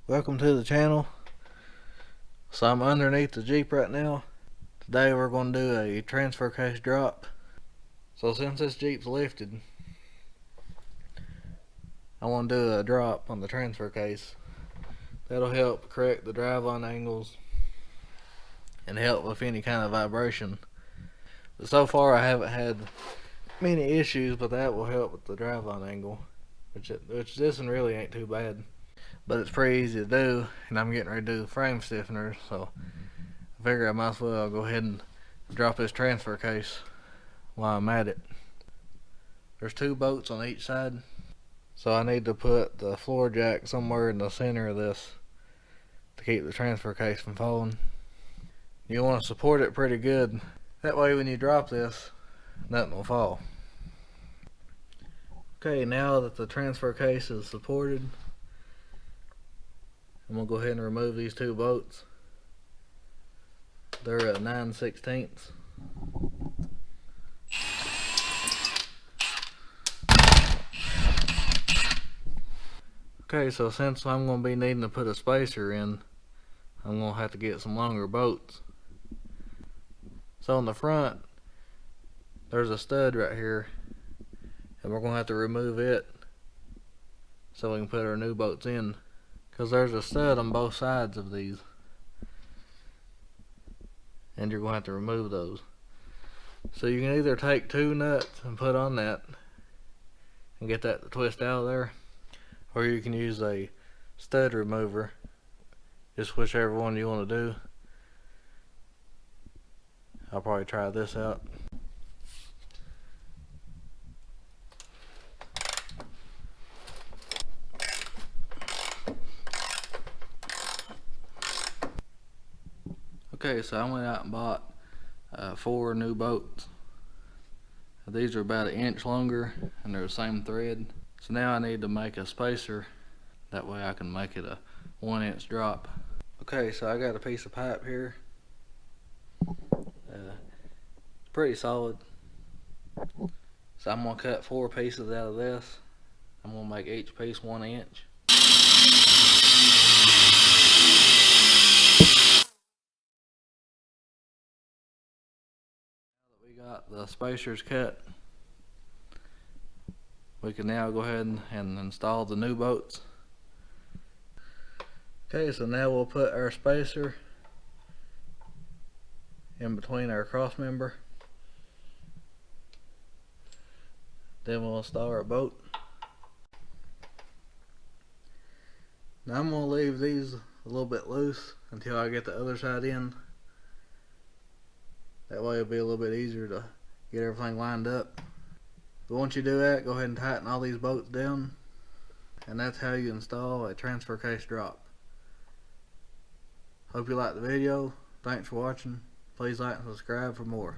Welcome to the channel. So I'm underneath the Jeep right now. Today we're going to do a transfer case drop. So since this Jeep's lifted, I want to do a drop on the transfer case. That'll help correct the driveline angles and help with any kind of vibration. But so far I haven't had many issues, but that will help with the driveline angle, which this one really ain't too bad. But it's pretty easy to do, and I'm getting ready to do the frame stiffener, so I figure I might as well go ahead and drop this transfer case while I'm at it. There's two bolts on each side, so I need to put the floor jack somewhere in the center of this to keep the transfer case from falling. You want to support it pretty good, that way when you drop this, nothing will fall. Okay, now that the transfer case is supported, I'm going to go ahead and remove these two bolts. They're at 9/16. Okay, so since I'm going to be needing to put a spacer in, I'm going to have to get some longer bolts. So on the front, there's a stud right here, and we're going to have to remove it so we can put our new bolts in. Because there's a stud on both sides of these, and you're going to have to remove those. So you can either take two nuts and put on that and get that to twist out of there, or you can use a stud remover, just whichever one you want to do. I'll probably try this out. Okay, so I went out and bought 4 new bolts. These are about 1 inch longer and they're the same thread. So now I need to make a spacer, that way I can make it a 1 inch drop. Okay, so I got a piece of pipe here. It's pretty solid. So I'm going to cut 4 pieces out of this. I'm going to make each piece 1 inch. We got the spacers cut. We can now go ahead and install the new bolts. Okay, so now we'll put our spacer in between our cross member. Then we'll install our bolt. Now I'm going to leave these a little bit loose until I get the other side in. That way it'll be a little bit easier to get everything lined up. But once you do that, go ahead and tighten all these bolts down. And that's how you install a transfer case drop. Hope you liked the video. Thanks for watching. Please like and subscribe for more.